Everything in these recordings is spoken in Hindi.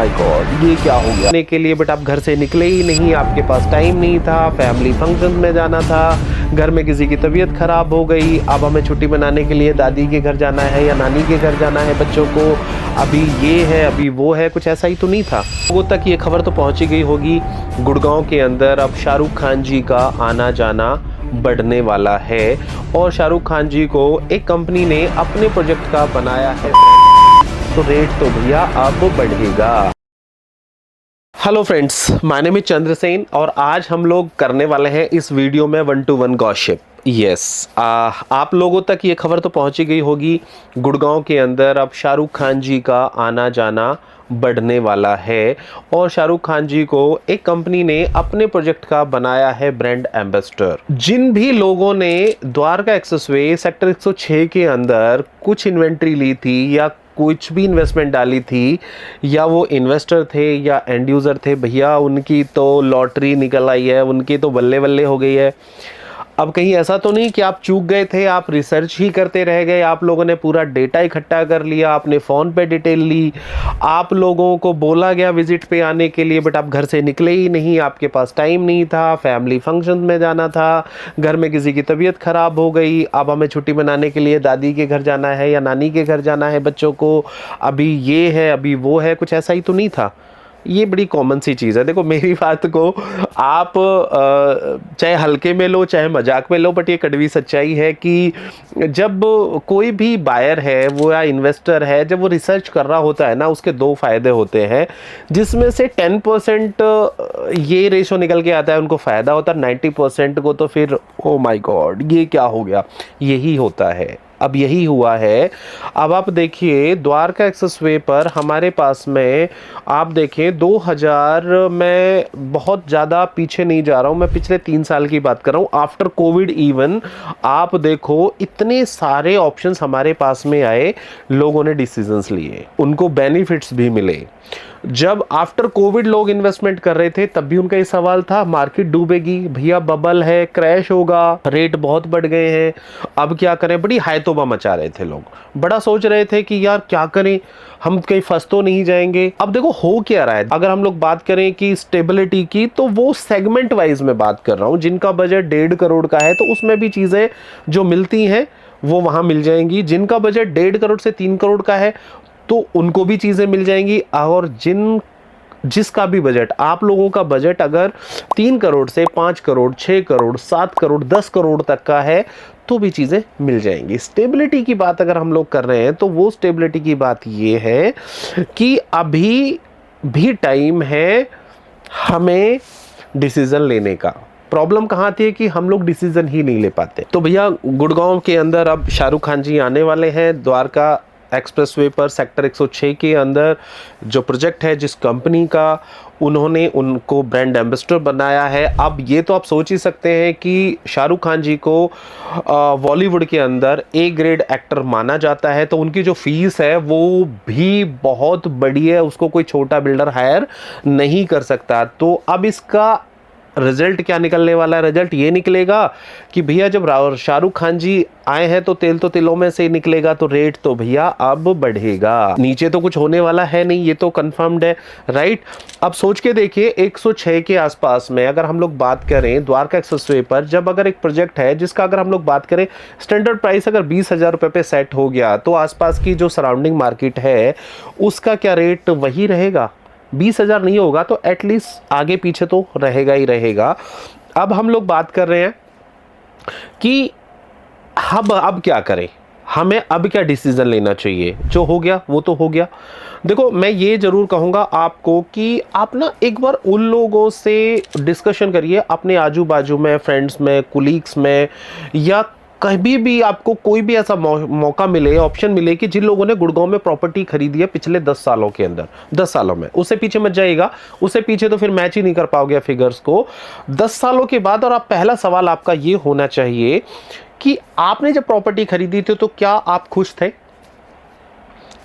माय गॉड, ये क्या हो गया के लिए, बट आप घर से निकले ही नहीं, आपके पास टाइम नहीं था, फैमिली फंक्शन में जाना था, घर में किसी की तबीयत खराब हो गई, अब हमें छुट्टी मनाने के लिए दादी के घर जाना है या नानी के घर जाना है बच्चों को, अभी ये है अभी वो है, कुछ ऐसा ही तो नहीं था। लोगों तक ये खबर तो पहुंची गई होगी, गुड़गांव के अंदर अब शाहरुख खान जी का आना जाना बढ़ने वाला है और शाहरुख खान जी को एक कंपनी ने अपने प्रोजेक्ट का बनाया है, तो रेट तो भैया अब बढ़ेगा। Hello friends, my name is Chandrasen और आज हम लोग करने वाले हैं इस वीडियो में 1-to-1 गॉसिप। यस, आप लोगों तक ये खबर तो पहुंची गई होगी, गुड़गांव के अंदर अब शाहरुख खान जी का आना जाना बढ़ने वाला है और शाहरुख खान जी को एक कंपनी ने अपने प्रोजेक्ट का बनाया है ब्रांड एम्बेसडर। जिन भी लोगों ने द्वारका एक्सप्रेसवे सेक्टर 106 के अंदर कुछ इन्वेंट्री ली थी या कुछ भी इन्वेस्टमेंट डाली थी, या वो इन्वेस्टर थे या एंड यूज़र थे, भैया उनकी तो लॉटरी निकल आई है, उनकी तो बल्ले बल्ले हो गई है। अब कहीं ऐसा तो नहीं कि आप चूक गए थे, आप रिसर्च ही करते रह गए, आप लोगों ने पूरा डेटा इकट्ठा कर लिया, आपने फ़ोन पे डिटेल ली, आप लोगों को बोला गया विजिट पे आने के लिए, बट आप घर से निकले ही नहीं, आपके पास टाइम नहीं था, फैमिली फंक्शन में जाना था, घर में किसी की तबीयत खराब हो गई, अब हमें छुट्टी मनाने के लिए दादी के घर जाना है या नानी के घर जाना है बच्चों को, अभी ये है अभी वो है, कुछ ऐसा ही तो नहीं था। ये बड़ी कॉमन सी चीज़ है। देखो, मेरी बात को आप चाहे हल्के में लो चाहे मजाक में लो, बट ये कड़वी सच्चाई है कि जब कोई भी बायर है वो या इन्वेस्टर है, जब वो रिसर्च कर रहा होता है ना, उसके दो फायदे होते हैं, जिसमें से 10% ये रेशो निकल के आता है उनको फ़ायदा होता है, 90% को तो फिर ओ माय गॉड ये क्या हो गया, यही होता है। अब यही हुआ है। अब आप देखिए द्वारका एक्सप्रेसवे पर हमारे पास में आप देखें 2000, मैं बहुत ज़्यादा पीछे नहीं जा रहा हूँ, मैं पिछले 3 साल की बात कर रहा हूँ, आफ्टर कोविड इवन आप देखो इतने सारे ऑप्शंस हमारे पास में आए, लोगों ने डिसीजंस लिए, उनको बेनिफिट्स भी मिले। जब आफ्टर कोविड लोग इन्वेस्टमेंट कर रहे थे तब भी उनका ये सवाल था मार्केट डूबेगी भैया, बबल है, क्रैश होगा, रेट बहुत बढ़ गए हैं, अब क्या करें, बड़ी हायतोबा मचा रहे थे लोग, बड़ा सोच रहे थे कि यार क्या करें, हम कहीं फंस तो नहीं जाएंगे। अब देखो हो क्या रहा है, अगर हम लोग बात करें कि स्टेबिलिटी की, तो वो सेगमेंट वाइज में बात कर रहा हूँ, जिनका बजट 1.5 करोड़ का है तो उसमें भी चीज़ें जो मिलती हैं वो वहाँ मिल जाएंगी, जिनका बजट 1.5 करोड़ से 3 करोड़ का है तो उनको भी चीज़ें मिल जाएंगी, और जिसका भी बजट, आप लोगों का बजट अगर 3 करोड़ से 5 करोड़ 6 करोड़ 7 करोड़ 10 करोड़ तक का है तो भी चीज़ें मिल जाएंगी। स्टेबिलिटी की बात अगर हम लोग कर रहे हैं तो वो स्टेबिलिटी की बात ये है कि अभी भी टाइम है हमें डिसीजन लेने का। प्रॉब्लम कहाँ थी कि हम लोग डिसीजन ही नहीं ले पाते। तो भैया गुड़गांव के अंदर अब शाहरुख खान जी आने वाले हैं, द्वारका एक्सप्रेसवे पर सेक्टर 106 के अंदर जो प्रोजेक्ट है जिस कंपनी का, उन्होंने उनको ब्रांड एम्बेसडर बनाया है। अब ये तो आप सोच ही सकते हैं कि शाहरुख खान जी को बॉलीवुड के अंदर ए ग्रेड एक्टर माना जाता है, तो उनकी जो फीस है वो भी बहुत बड़ी है, उसको कोई छोटा बिल्डर हायर नहीं कर सकता। तो अब इसका रिजल्ट क्या निकलने वाला है, रिजल्ट ये निकलेगा कि भैया जब शाहरुख खान जी आए हैं तो तेल तो तिलों में से निकलेगा, तो रेट तो भैया अब बढ़ेगा, नीचे तो कुछ होने वाला है नहीं, ये तो कंफर्म्ड है, राइट। अब सोच के देखिए 106 के आसपास में अगर हम लोग बात करें द्वारका एक्सप्रेसवे पर, जब अगर एक प्रोजेक्ट है जिसका अगर हम लोग बात करें स्टैंडर्ड प्राइस अगर 20,000 रुपये पे सेट हो गया, तो आसपास की जो सराउंडिंग मार्केट है उसका क्या रेट वही रहेगा, 20,000 नहीं होगा तो एटलीस्ट आगे पीछे तो रहेगा ही रहेगा। अब हम लोग बात कर रहे हैं कि हम अब क्या करें, हमें अब क्या डिसीजन लेना चाहिए, जो हो गया वो तो हो गया। देखो मैं ये जरूर कहूँगा आपको कि आप ना एक बार उन लोगों से डिस्कशन करिए अपने आजू बाजू में, फ्रेंड्स में, कुलीग्स में, या कभी भी आपको कोई भी ऐसा मौका मिले, ऑप्शन मिले कि जिन लोगों ने गुड़गांव में प्रॉपर्टी खरीदी है पिछले 10 सालों के अंदर, 10 सालों में, उससे पीछे मत जाइएगा, उससे पीछे तो फिर मैच ही नहीं कर पाओगे फिगर्स को, 10 सालों के बाद। और आप पहला सवाल आपका ये होना चाहिए कि आपने जब प्रॉपर्टी खरीदी थी तो क्या आप खुश थे,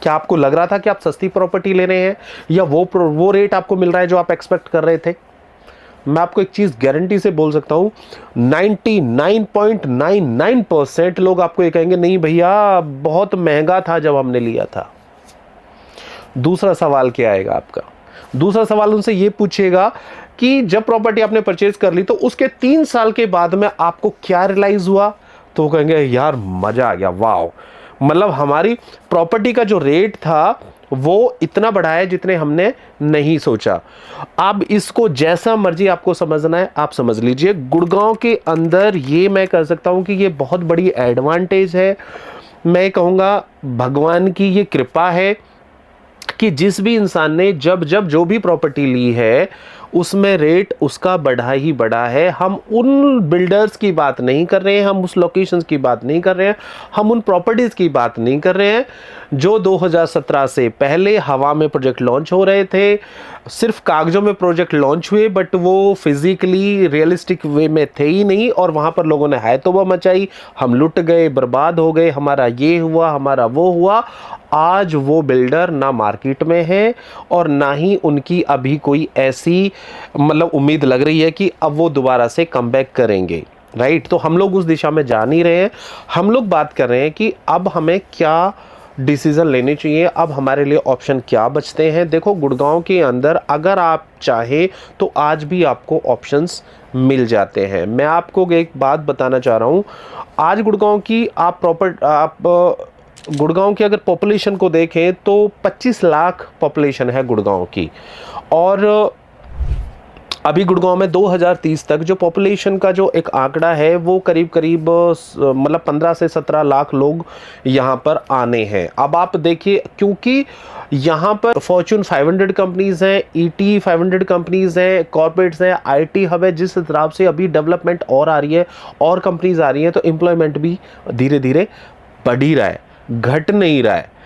क्या आपको लग रहा था कि आप सस्ती प्रॉपर्टी ले रहे हैं, या वो रेट आपको मिल रहा है जो आप एक्सपेक्ट कर रहे थे। मैं आपको एक चीज गारंटी से बोल सकता हूं, 99.99% लोग आपको ये कहेंगे नहीं भैया बहुत महंगा था जब हमने लिया था। दूसरा सवाल क्या आएगा आपका दूसरा सवाल उनसे ये पूछिएगा कि जब प्रॉपर्टी आपने परचेज कर ली तो उसके 3 साल के बाद में आपको क्या रियलाइज हुआ, तो वो कहेंगे यार मजा आ गया, वाह, मतलब हमारी प्रॉपर्टी का जो रेट था वो इतना बढ़ा है जितने हमने नहीं सोचा। अब इसको जैसा मर्जी आपको समझना है आप समझ लीजिए। गुड़गांव के अंदर ये मैं कह सकता हूं कि ये बहुत बड़ी एडवांटेज है, मैं कहूँगा भगवान की ये कृपा है कि जिस भी इंसान ने जब जब जो भी प्रॉपर्टी ली है उसमें रेट उसका बढ़ा ही बढ़ा है। हम उन बिल्डर्स की बात नहीं कर रहे हैं, हम उस लोकेशंस की बात नहीं कर रहे हैं, हम उन प्रॉपर्टीज़ की बात नहीं कर रहे हैं जो 2017 से पहले हवा में प्रोजेक्ट लॉन्च हो रहे थे, सिर्फ कागजों में प्रोजेक्ट लॉन्च हुए बट वो फिजिकली रियलिस्टिक वे में थे ही नहीं, और वहाँ पर लोगों ने हाय तौबा मचाई, हम लुट गए, बर्बाद हो गए, हमारा ये हुआ, हमारा वो हुआ। आज वो बिल्डर ना मार्केट में है और ना ही उनकी अभी कोई ऐसी मतलब उम्मीद लग रही है कि अब वो दोबारा से कमबैक करेंगे, राइट। तो हम लोग उस दिशा में जा नहीं रहे हैं, हम लोग बात कर रहे हैं कि अब हमें क्या डिसीज़न लेने चाहिए, अब हमारे लिए ऑप्शन क्या बचते हैं। देखो गुड़गांव के अंदर अगर आप चाहें तो आज भी आपको ऑप्शंस मिल जाते हैं। मैं आपको एक बात बताना चाह रहा हूँ, आज गुड़गांव की गुड़गांव की अगर पॉपुलेशन को देखें तो 25 लाख पॉपुलेशन है गुड़गांव की, और अभी गुड़गांव में 2030 तक जो पॉपुलेशन का जो एक आंकड़ा है वो करीब करीब मतलब 15 से 17 लाख लोग यहाँ पर आने हैं। अब आप देखिए, क्योंकि यहाँ पर फॉर्च्यून 500 कंपनीज हैं, ET 500 कंपनीज हैं, कॉर्पोरेट्स हैं, IT हब है, जिस हिसाब से अभी डेवलपमेंट और आ रही है और कंपनीज आ रही हैं, तो एम्प्लॉयमेंट भी धीरे धीरे बढ़ ही रहा है, घट नहीं रहा है।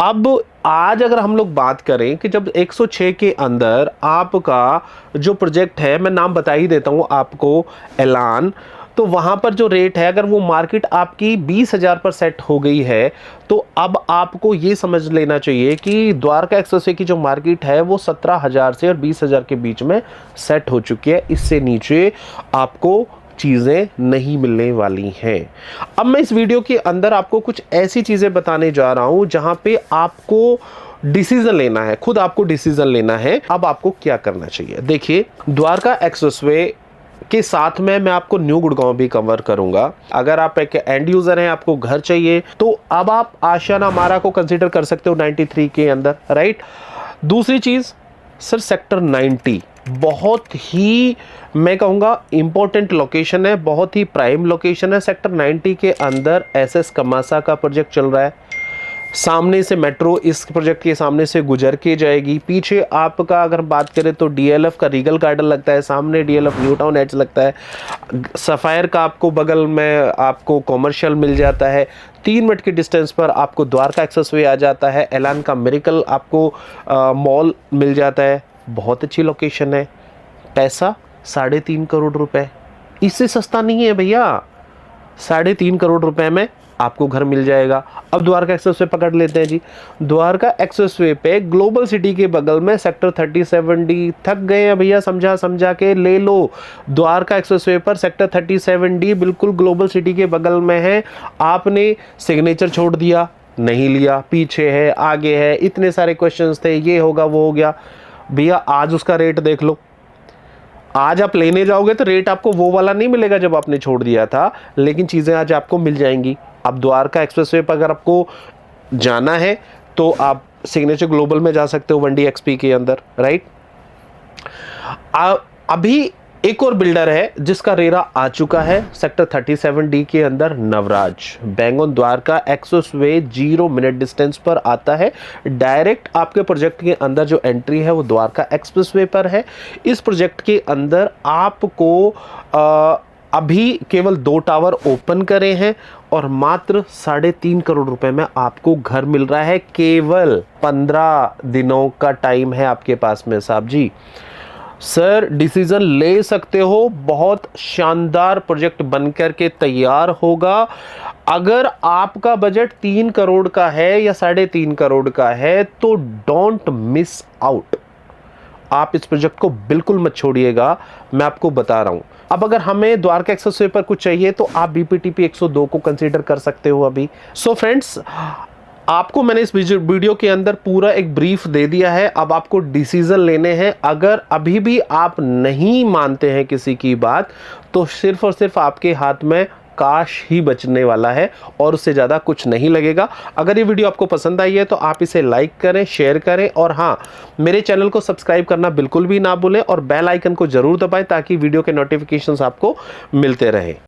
अब आज अगर हम लोग बात करें कि जब 106 के अंदर आपका जो प्रोजेक्ट है, मैं नाम बता ही देता हूं आपको, एलान, तो वहां पर जो रेट है अगर वो मार्केट आपकी 20,000 पर सेट हो गई है, तो अब आपको ये समझ लेना चाहिए कि द्वारका एक्सप्रेसवे की जो मार्केट है वो 17,000 से और 20,000 के बीच में सेट हो चुकी है। इससे नीचे आपको चीज़ें नहीं मिलने वाली हैं। अब मैं इस वीडियो के अंदर आपको कुछ ऐसी चीज़ें बताने जा रहा हूं जहां पे आपको डिसीजन लेना है, खुद आपको डिसीजन लेना है। अब आपको क्या करना चाहिए, देखिए द्वारका एक्सप्रेसवे के साथ में मैं आपको न्यू गुड़गांव भी कवर करूंगा। अगर आप एक एंड यूजर हैं, आपको घर चाहिए, तो अब आप आशियाना मारा को कंसीडर कर सकते हो 93 के अंदर, राइट। दूसरी चीज सर, सेक्टर 90 बहुत ही मैं कहूँगा इम्पोर्टेंट लोकेशन है, बहुत ही प्राइम लोकेशन है। सेक्टर 90 के अंदर SS कमासा का प्रोजेक्ट चल रहा है, सामने से मेट्रो इस प्रोजेक्ट के सामने से गुजर के जाएगी। पीछे आपका अगर बात करें तो DLF का रीगल गार्डन लगता है, सामने DLF न्यू टाउन एड्स लगता है, सफ़ायर का आपको बगल में आपको कॉमर्शियल मिल जाता है, 3 मिनट के डिस्टेंस पर आपको द्वारका एक्सप्रेसवे आ जाता है, एलान का मिरेकल आपको मॉल मिल जाता है। बहुत अच्छी लोकेशन है, पैसा 3.5 करोड़ रुपए, इससे सस्ता नहीं है भैया। 3.5 करोड़ रुपए में आपको घर मिल जाएगा। अब द्वारका एक्सप्रेसवे पकड़ लेते हैं जी। द्वारका एक्सप्रेसवे पे ग्लोबल सिटी के बगल में सेक्टर 37D, थक गए हैं भैया समझा समझा के, ले लो। द्वारका एक्सप्रेसवे पर सेक्टर 37D बिल्कुल ग्लोबल सिटी के बगल में है। आपने सिग्नेचर छोड़ दिया, नहीं लिया, पीछे है, आगे है, इतने सारे क्वेश्चंस थे, ये होगा वो हो गया। भैया आज उसका रेट देख लो, आज आप लेने जाओगे तो रेट आपको वो वाला नहीं मिलेगा जब आपने छोड़ दिया था, लेकिन चीज़ें आज आपको मिल जाएंगी। अब द्वारका एक्सप्रेसवे पर अगर आपको जाना है तो आप सिग्नेचर ग्लोबल में जा सकते हो 1DXP के अंदर, राइट। अभी एक और बिल्डर है जिसका रेरा आ चुका है सेक्टर 37D के अंदर, नवराज। बैंगन द्वारका एक्सप्रेसवे 0 मिनट डिस्टेंस पर आता है। डायरेक्ट आपके प्रोजेक्ट के अंदर जो एंट्री है वो द्वारका एक्सप्रेसवे पर है। इस प्रोजेक्ट के अंदर आपको अभी केवल 2 टावर ओपन करे हैं और मात्र 3.5 करोड़ रुपए में आपको घर मिल रहा है। केवल 15 दिनों का टाइम है आपके पास में साहब जी। सर डिसीजन ले सकते हो, बहुत शानदार प्रोजेक्ट बनकर के तैयार होगा। अगर आपका बजट 3 करोड़ का है या 3.5 करोड़ का है तो डोंट मिस आउट। आप इस प्रोजेक्ट को बिल्कुल मत छोड़िएगा, मैं आपको बता रहा हूं। अब अगर हमें द्वारका एक्सप्रेसवे पर कुछ चाहिए तो आप BPTP 102 को कंसीडर कर सकते हो अभी। सो फ्रेंड्स, आपको मैंने इस वीडियो के अंदर पूरा एक ब्रीफ दे दिया है। अब आपको डिसीजन लेने हैं। अगर अभी भी आप नहीं मानते हैं किसी की बात, तो सिर्फ और सिर्फ आपके हाथ में काश ही बचने वाला है और उससे ज़्यादा कुछ नहीं लगेगा। अगर ये वीडियो आपको पसंद आई है तो आप इसे लाइक करें, शेयर करें और हाँ, मेरे चैनल को सब्सक्राइब करना बिल्कुल भी ना भूलें और बेल आइकन को ज़रूर दबाएं ताकि वीडियो के नोटिफिकेशंस आपको मिलते रहें।